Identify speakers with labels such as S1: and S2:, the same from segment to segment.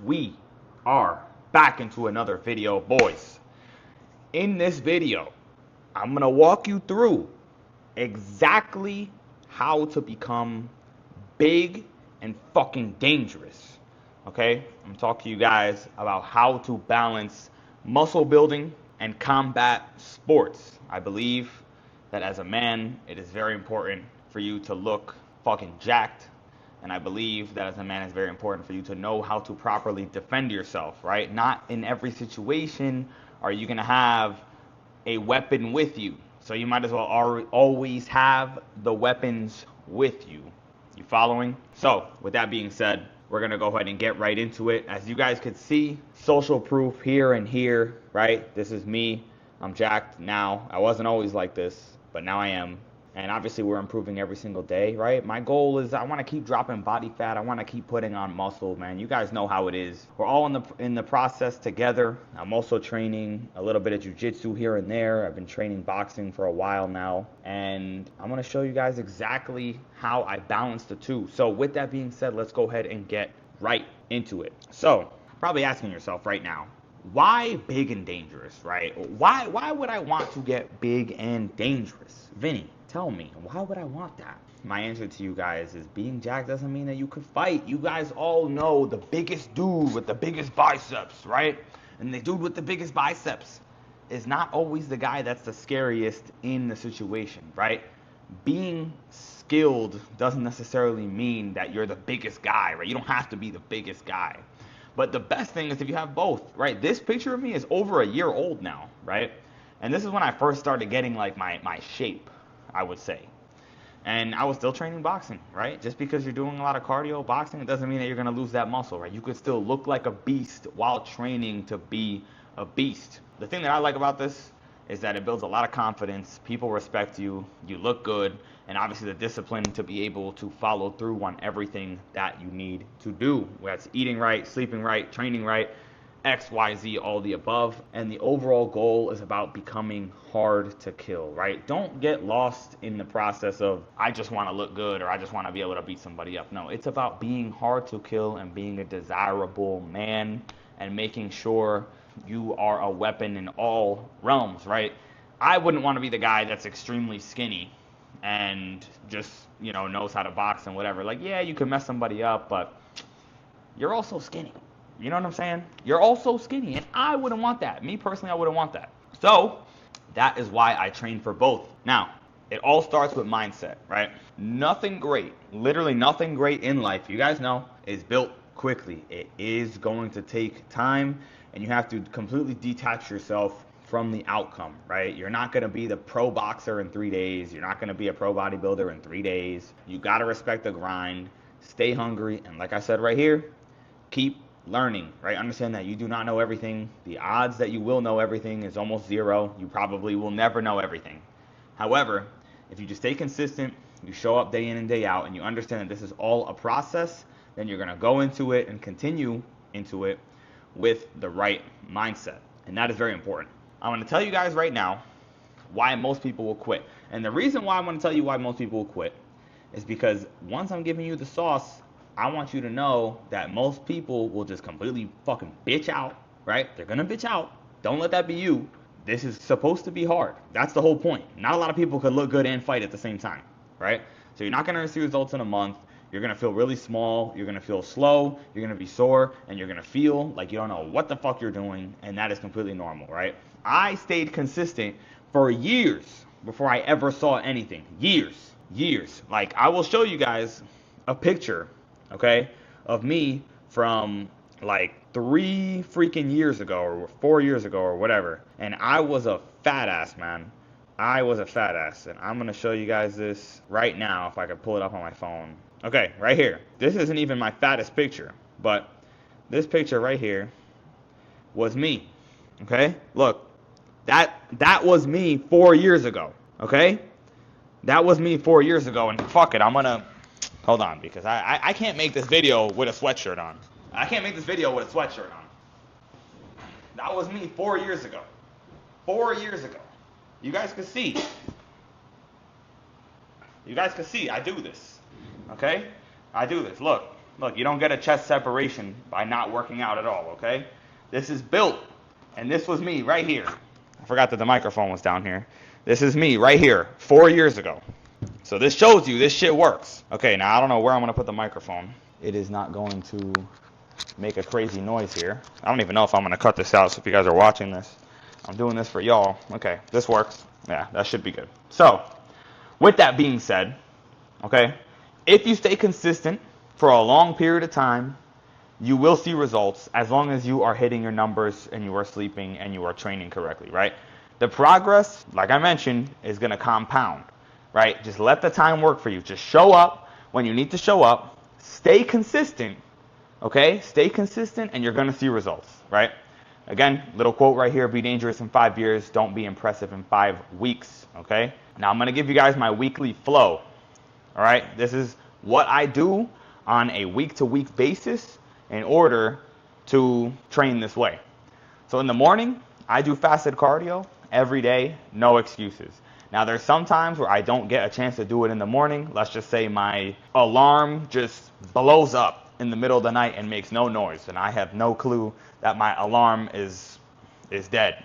S1: We are back into another video, boys. In this video, I'm gonna walk you through exactly how to become big and fucking dangerous. Okay? I'm talking to you guys about how to balance muscle building and combat sports. I believe that as a man, it is very important for you to look fucking jacked. And I believe that as a man, it's very important for you to know how to properly defend yourself, right? Not in every situation are you going to have a weapon with you. So you might as well always have the weapons with you. You following? So with that being said, we're going to go ahead and get right into it. As you guys could see, social proof here and here, right? This is me. I'm jacked now. I wasn't always like this, but now I am. And obviously we're improving every single day, right? My goal is I want to keep dropping body fat. I want to keep putting on muscle, man. You guys know how it is. We're all in the process together. I'm also training a little bit of jiu-jitsu here and there. I've been training boxing for a while now. And I'm going to show you guys exactly how I balance the two. So with that being said, let's go ahead and get right into it. So probably asking yourself right now, why big and dangerous, right? Why would I want to get big and dangerous? Vinny, tell me, why would I want that? My answer to you guys is being jacked doesn't mean that you could fight. You guys all know the biggest dude with the biggest biceps, right? And the dude with the biggest biceps is not always the guy that's the scariest in the situation, right? Being skilled doesn't necessarily mean that you're the biggest guy, right? You don't have to be the biggest guy. But the best thing is if you have both, right? This picture of me is over a year old now, right? And this is when I first started getting like my shape, I would say. And I was still training boxing, right? Just because you're doing a lot of cardio boxing, it doesn't mean that you're going to lose that muscle, right? You could still look like a beast while training to be a beast. The thing that I like about this is that it builds a lot of confidence. People respect you. You look good. And obviously the discipline to be able to follow through on everything that you need to do. That's eating right, sleeping right, training right, X, Y, Z, all the above. And the overall goal is about becoming hard to kill, right? Don't get lost in the process of, I just want to look good or I just want to be able to beat somebody up. No, it's about being hard to kill and being a desirable man and making sure you are a weapon in all realms, right? I wouldn't want to be the guy that's extremely skinny and just, knows how to box and whatever. Like, yeah, you can mess somebody up, but you're also skinny. You know what I'm saying? You're also skinny, and I wouldn't want that. Me personally, I wouldn't want that. So that is why I train for both. Now, it all starts with mindset, right? Nothing great, literally nothing great in life, you guys know, is built quickly. It is going to take time, and you have to completely detach yourself from the outcome, right? You're not going to be the pro boxer in 3 days. You're not going to be a pro bodybuilder in 3 days. You got to respect the grind, stay hungry, and like I said right here, keep learning, right? Understand that you do not know everything. The odds that you will know everything is almost zero. You probably will never know everything. However, if you just stay consistent, you show up day in and day out, and you understand that this is all a process, then you're going to go into it and continue into it with the right mindset. And that is very important. I'm going to tell you guys right now why most people will quit. And the reason why I'm going to tell you why most people will quit is because once I'm giving you the sauce, I want you to know that most people will just completely fucking bitch out, right? They're going to bitch out. Don't let that be you. This is supposed to be hard. That's the whole point. Not a lot of people could look good and fight at the same time, right? So you're not going to see results in a month. You're going to feel really small. You're going to feel slow. You're going to be sore. And you're going to feel like you don't know what the fuck you're doing. And that is completely normal, right? I stayed consistent for years before I ever saw anything. Years. Like, I will show you guys a picture, okay, of me from like 3 freaking years ago or 4 years ago or whatever. And I was a fat ass, man. I was a fat ass. And I'm going to show you guys this right now if I can pull it up on my phone. Okay, right here. This isn't even my fattest picture, but this picture right here was me. Okay? Look. That was me 4 years ago. Okay? That was me 4 years ago, and fuck it, I'm gonna hold on because I can't make this video with a sweatshirt on. I can't make this video with a sweatshirt on. That was me 4 years ago. 4 years ago. You guys can see. You guys can see I do this. Okay? I do this. Look. Look, you don't get a chest separation by not working out at all, okay? This is built, and this was me right here. I forgot that the microphone was down here. This is me right here 4 years ago. So this shows you this shit works. Okay, now I don't know where I'm going to put the microphone. It is not going to make a crazy noise here. I don't even know if I'm going to cut this out, so if you guys are watching this, I'm doing this for y'all. Okay, this works. Yeah, that should be good. So, with that being said, okay, if you stay consistent for a long period of time, you will see results as long as you are hitting your numbers and you are sleeping and you are training correctly, right? The progress, like I mentioned, is going to compound, right? Just let the time work for you. Just show up when you need to show up. Stay consistent, okay? Stay consistent and you're going to see results, right? Again, little quote right here, be dangerous in 5 years, don't be impressive in 5 weeks, okay? Now I'm going to give you guys my weekly flow, all right? This is what I do on a week-to-week basis in order to train this way. So in the morning, I do fasted cardio every day, no excuses. Now there's some times where I don't get a chance to do it in the morning. Let's just say my alarm just blows up in the middle of the night and makes no noise, and I have no clue that my alarm is dead.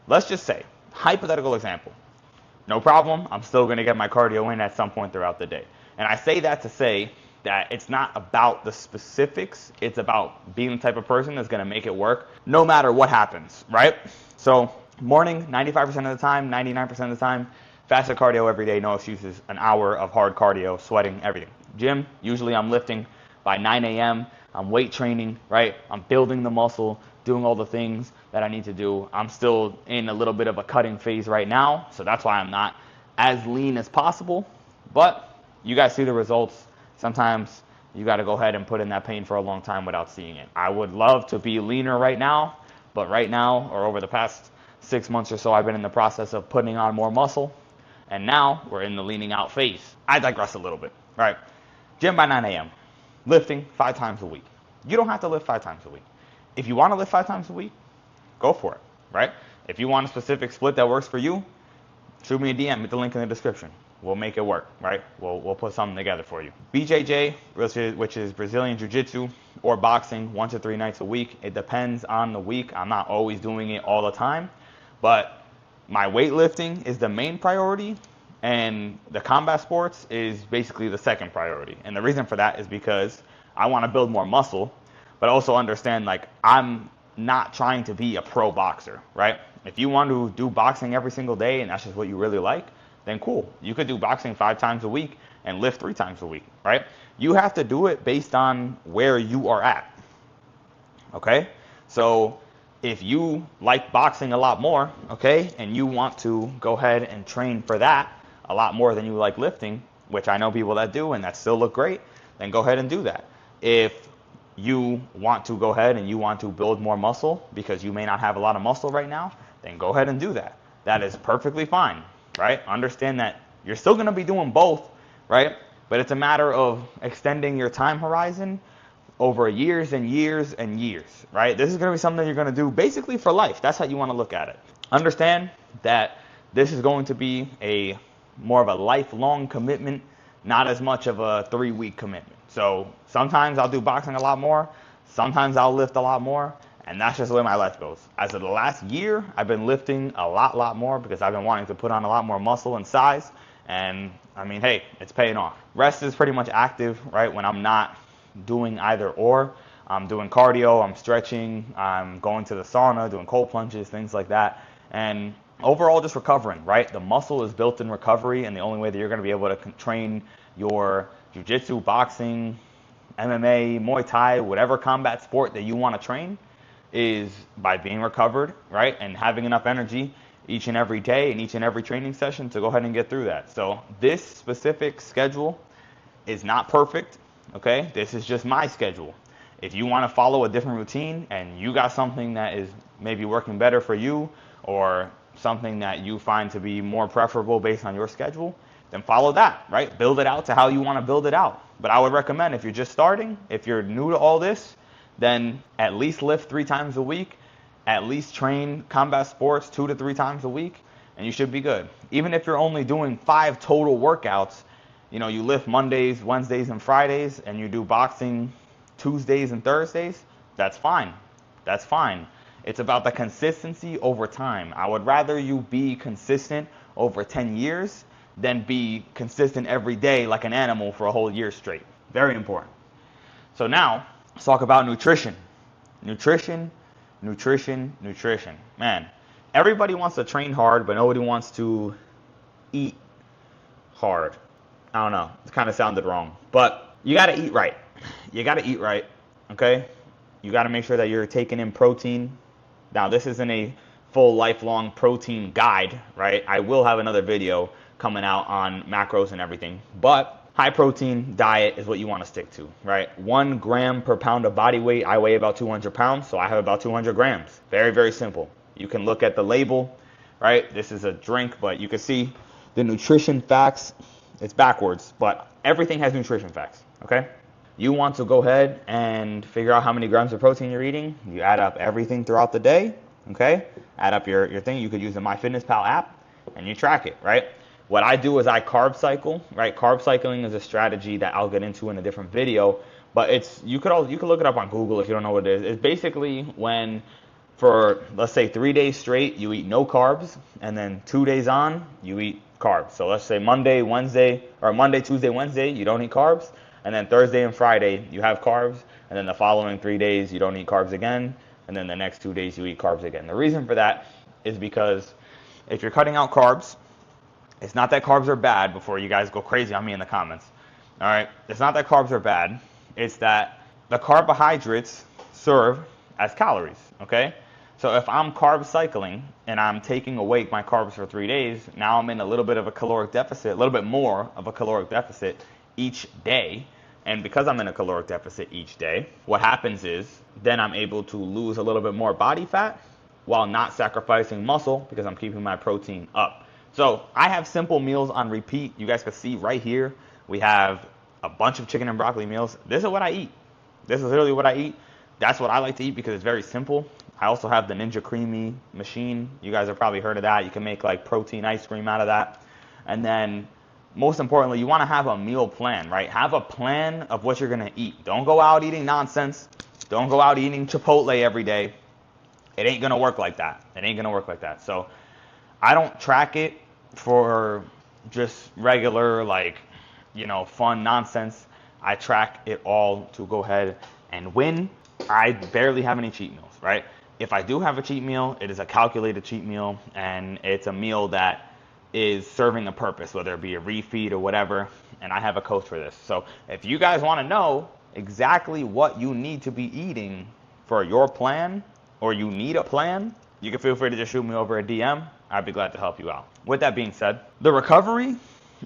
S1: Let's just say, hypothetical example, no problem, I'm still going to get my cardio in at some point throughout the day. And I say that to say that it's not about the specifics, it's about being the type of person that's going to make it work no matter what happens, right? So morning, 95% of the time, 99% of the time, fasted cardio every day, no excuses, an hour of hard cardio, sweating, everything. Gym, usually I'm lifting by 9 a.m., I'm weight training, right? I'm building the muscle, doing all the things that I need to do. I'm still in a little bit of a cutting phase right now, so that's why I'm not as lean as possible, but you guys see the results. Sometimes you got to go ahead and put in that pain for a long time without seeing it. I would love to be leaner right now, but right now, or over the past 6 months or so, I've been in the process of putting on more muscle, and now we're in the leaning out phase. I digress a little bit, right? Gym by 9 a.m., lifting 5 times a week. You don't have to lift 5 times a week. If you want to lift 5 times a week, go for it, right? If you want a specific split that works for you, shoot me a DM with the link in the description. We'll make it work, right? We'll put something together for you. BJJ, which is Brazilian Jiu-Jitsu, or boxing, 1 to 3 nights a week. It depends on the week. I'm not always doing it all the time, but my weightlifting is the main priority, and the combat sports is basically the second priority. And the reason for that is because I want to build more muscle, but also understand, like, I'm not trying to be a pro boxer, right? If you want to do boxing every single day and that's just what you really like, then cool. You could do boxing 5 times a week and lift 3 times a week, right? You have to do it based on where you are at, okay? So if you like boxing a lot more, okay, and you want to go ahead and train for that a lot more than you like lifting, which I know people that do and that still look great, then go ahead and do that. If you want to go ahead and you want to build more muscle because you may not have a lot of muscle right now, then go ahead and do that. That is perfectly fine, right? Understand that you're still going to be doing both, right? But it's a matter of extending your time horizon over years and years and years, right? This is going to be something you're going to do basically for life. That's how you want to look at it. Understand that this is going to be a more of a lifelong commitment, not as much of a 3-week commitment. So sometimes I'll do boxing a lot more, sometimes I'll lift a lot more, and that's just the way my life goes. As of the last year, I've been lifting a lot more because I've been wanting to put on a lot more muscle and size, and I mean, hey, it's paying off. Rest is pretty much active, right, when I'm not doing either or. I'm doing cardio, I'm stretching, I'm going to the sauna, doing cold plunges, things like that, and overall just recovering, right? The muscle is built in recovery, and the only way that you're going to be able to train your jiu-jitsu, boxing, MMA, Muay Thai, whatever combat sport that you want to train is by being recovered, right? And having enough energy each and every day and each and every training session to go ahead and get through that. So this specific schedule is not perfect, okay? This is just my schedule. If you want to follow a different routine and you got something that is maybe working better for you or something that you find to be more preferable based on your schedule, then follow that, right? Build it out to how you want to build it out. But I would recommend, if you're just starting, if you're new to all this, then at least lift 3 times a week, at least train combat sports 2 to 3 times a week, and you should be good. Even if you're only doing 5 total workouts, you know, you lift Mondays, Wednesdays, and Fridays, and you do boxing Tuesdays and Thursdays, that's fine. That's fine. It's about the consistency over time. I would rather you be consistent over 10 years than be consistent every day like an animal for a whole year straight. Very important. So now, let's talk about nutrition. Nutrition, nutrition, nutrition. Man, everybody wants to train hard, but nobody wants to eat hard. I don't know. It kind of sounded wrong. But you got to eat right. You got to eat right, okay? You got to make sure that you're taking in protein. Now, this isn't a full lifelong protein guide, right? I will have another video coming out on macros and everything. But high protein diet is what you want to stick to, right? 1 gram per pound of body weight. I weigh about 200 pounds, so I have about 200 grams. Very, very simple. You can look at the label, right? This is a drink, but you can see the nutrition facts. It's backwards, but everything has nutrition facts, okay? You want to go ahead and figure out how many grams of protein you're eating. You add up everything throughout the day, okay? Add up your thing. You could use the MyFitnessPal app, and you track it, right? What I do is I carb cycle, right? Carb cycling is a strategy that I'll get into in a different video, but you could look it up on Google if you don't know what it is. It's basically when for, let's say, 3 days straight, you eat no carbs, and then 2 days on, you eat carbs. So let's say Monday, Tuesday, Wednesday, you don't eat carbs. And then Thursday and Friday, you have carbs. And then the following 3 days, you don't eat carbs again. And then the next 2 days, you eat carbs again. The reason for that is because if you're cutting out carbs, it's not that carbs are bad before you guys go crazy on me in the comments. All right? It's not that carbs are bad. It's that the carbohydrates serve as calories, okay? So if I'm carb cycling and I'm taking away my carbs for 3 days, now I'm in a little bit of a caloric deficit, a little bit more of a caloric deficit each day. And because I'm in a caloric deficit each day, what happens is then I'm able to lose a little bit more body fat while not sacrificing muscle because I'm keeping my protein up. So I have simple meals on repeat. You guys can see right here, we have a bunch of chicken and broccoli meals. This is what I eat. This is literally what I eat. That's what I like to eat because it's very simple. I also have the Ninja Creamy machine. You guys have probably heard of that. You can make like protein ice cream out of that. And then most importantly, you want to have a meal plan, right? Have a plan of what you're going to eat. Don't go out eating nonsense. Don't go out eating Chipotle every day. It ain't going to work like that. It ain't going to work like that. So I don't track it for just regular, like, fun nonsense. I track it all to go ahead and win. I barely have any cheat meals, right? If I do have a cheat meal, it is a calculated cheat meal, and it's a meal that is serving a purpose, whether it be a refeed or whatever, and I have a coach for this. So if you guys want to know exactly what you need to be eating for your plan, or you need a plan, you can feel free to just shoot me over a DM. I'd be glad to help you out. With that being said, the recovery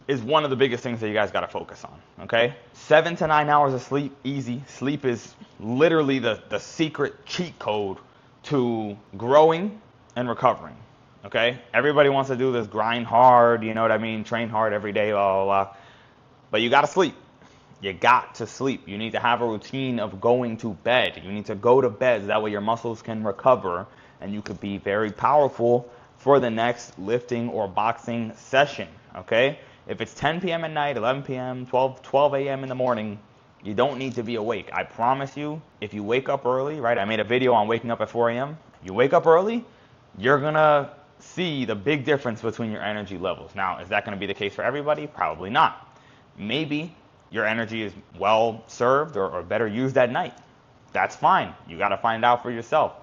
S1: is one of the biggest things that you guys got to focus on, okay? 7 to 9 hours of sleep, easy. Sleep is literally the secret cheat code to growing and recovering, okay? Everybody wants to do this grind hard, you know what I mean? Train hard every day, blah, blah, blah. But you got to sleep. You got to sleep. You need to have a routine of going to bed. You need to go to bed so that way your muscles can recover and you could be very powerful for the next lifting or boxing session, okay? If it's 10 p.m. at night, 11 p.m., 12 a.m. in the morning, you don't need to be awake. I promise you, if you wake up early, right? I made a video on waking up at 4 a.m. You wake up early, you're going to see the big difference between your energy levels. Now, is that going to be the case for everybody? Probably not. Maybe your energy is well served or better used at night. That's fine. You got to find out for yourself.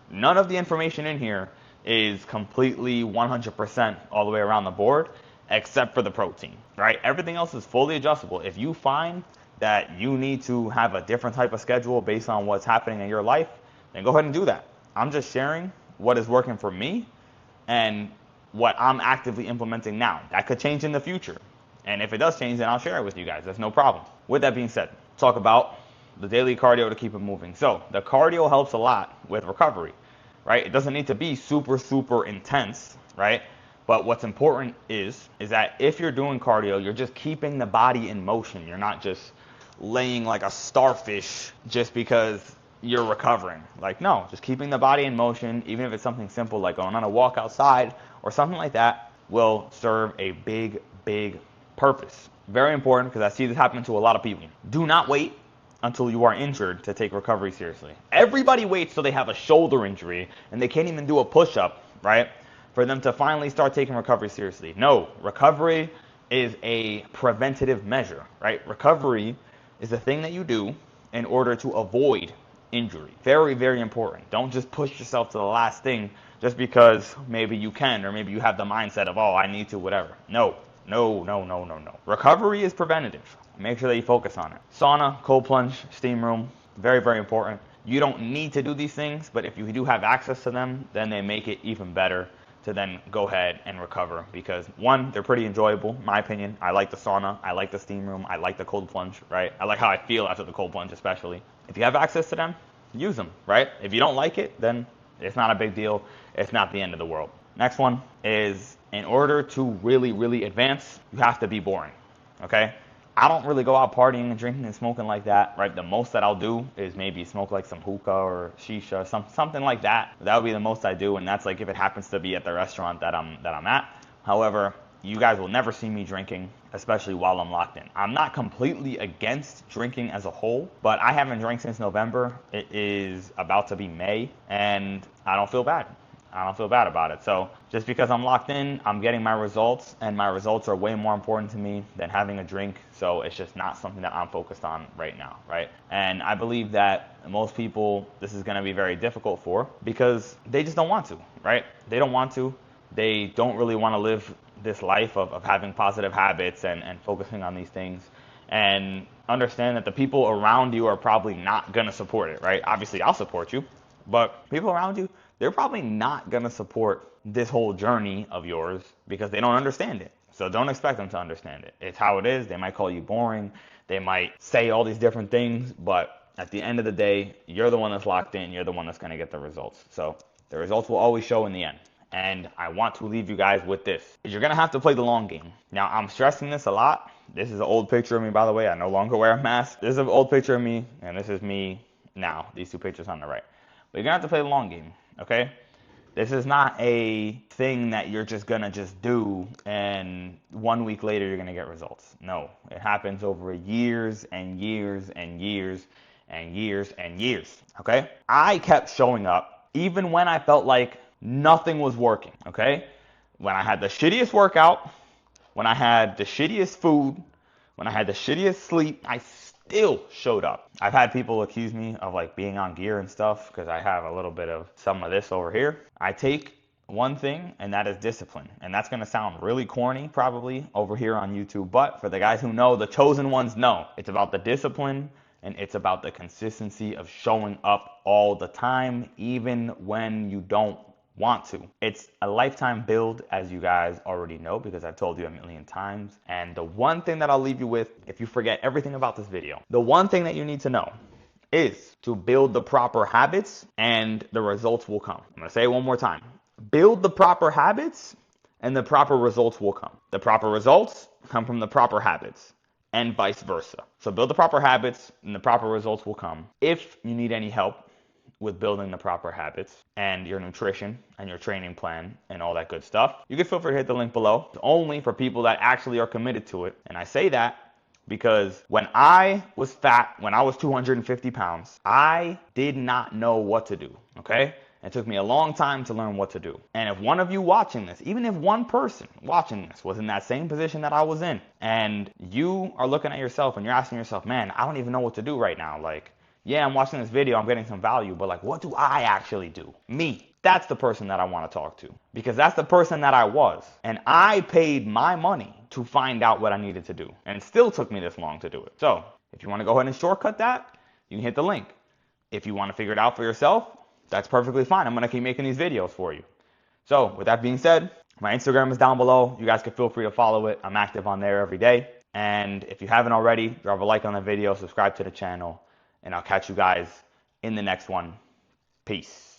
S1: None of the information in here is completely 100% all the way around the board, except for the protein, right? Everything else is fully adjustable. If you find that you need to have a different type of schedule based on what's happening in your life, then go ahead and do that. I'm just sharing what is working for me and what I'm actively implementing now. That could change in the future. And if it does change, then I'll share it with you guys. That's no problem. With that being said, talk about the daily cardio to keep it moving. So the cardio helps a lot with recovery, right? It doesn't need to be super, super intense, right? But what's important is that if you're doing cardio, you're just keeping the body in motion. You're not just laying like a starfish just because you're recovering. Like, no, just keeping the body in motion, even if it's something simple like going on a walk outside or something like that, will serve a big, big purpose. Very important, because I see this happen to a lot of people. Do not wait until you are injured to take recovery seriously. Everybody waits till they have a shoulder injury and they can't even do a push-up, right, for them to finally start taking recovery seriously. No, recovery is a preventative measure, right? Recovery is the thing that you do in order to avoid injury. Very, very important. Don't just push yourself to the last thing just because maybe you can, or maybe you have the mindset of, oh, I need to, whatever. No, no, no, no, no, no. Recovery is preventative. Make sure that you focus on it. Sauna, cold plunge, steam room, very, very important. You don't need to do these things, but if you do have access to them, then they make it even better to then go ahead and recover, because one, they're pretty enjoyable, in my opinion. I like the sauna, I like the steam room, I like the cold plunge, right? I like how I feel after the cold plunge, especially. If you have access to them, use them, right? If you don't like it, then it's not a big deal. It's not the end of the world. Next one is, in order to really, really advance, you have to be boring, okay? I don't really go out partying and drinking and smoking like that, right? The most that I'll do is maybe smoke like some hookah or shisha, something like that. That would be the most I do, and that's like if it happens to be at the restaurant that I'm at. However, you guys will never see me drinking, especially while I'm locked in. I'm not completely against drinking as a whole, but I haven't drank since November. It is about to be May, and I don't feel bad. I don't feel bad about it. So just because I'm locked in, I'm getting my results, and my results are way more important to me than having a drink. So it's just not something that I'm focused on right now, right? And I believe that most people, this is going to be very difficult for, because they just don't want to, right? They don't want to. They don't really want to live this life of having positive habits and focusing on these things. And understand that the people around you are probably not going to support it, right? Obviously, I'll support you, but people around you, they're probably not going to support this whole journey of yours because they don't understand it. So don't expect them to understand it. It's how it is. They might call you boring. They might say all these different things, but at the end of the day, you're the one that's locked in. You're the one that's going to get the results. So the results will always show in the end. And I want to leave you guys with this. You're going to have to play the long game. Now, I'm stressing this a lot. This is an old picture of me, by the way. I no longer wear a mask. This is an old picture of me, and this is me now. These two pictures on the right. But you're going to have to play the long game, okay? This is not a thing that you're just going to just do and 1 week later you're going to get results. No, it happens over years and years and years and years and years, okay? I kept showing up even when I felt like nothing was working, okay? When I had the shittiest workout, when I had the shittiest food, when I had the shittiest sleep, I still showed up. I've had people accuse me of like being on gear and stuff because I have a little bit of some of this over here. I take one thing, and that is discipline. And that's going to sound really corny probably over here on YouTube, but for the guys who know, the chosen ones know. It's about the discipline, and it's about the consistency of showing up all the time, even when you don't want to. It's a lifetime build, as you guys already know, because I've told you a million times. And the one thing that I'll leave you with, if you forget everything about this video, the one thing that you need to know is to build the proper habits and the results will come. I'm going to say it one more time. Build the proper habits and the proper results will come. The proper results come from the proper habits and vice versa. So build the proper habits and the proper results will come. If you need any help with building the proper habits and your nutrition and your training plan and all that good stuff, you can feel free to hit the link below. It's only for people that actually are committed to it. And I say that because when I was fat, when I was 250 pounds, I did not know what to do, okay? It took me a long time to learn what to do. And if one of you watching this, even if one person watching this was in that same position that I was in, and you are looking at yourself and you're asking yourself, man, I don't even know what to do right now. Like, yeah, I'm watching this video, I'm getting some value, but like, what do I actually do? Me. That's the person that I want to talk to, because that's the person that I was. And I paid my money to find out what I needed to do. And it still took me this long to do it. So if you want to go ahead and shortcut that, you can hit the link. If you want to figure it out for yourself, that's perfectly fine. I'm going to keep making these videos for you. So with that being said, my Instagram is down below. You guys can feel free to follow it. I'm active on there every day. And if you haven't already, drop a like on the video, subscribe to the channel, and I'll catch you guys in the next one. Peace.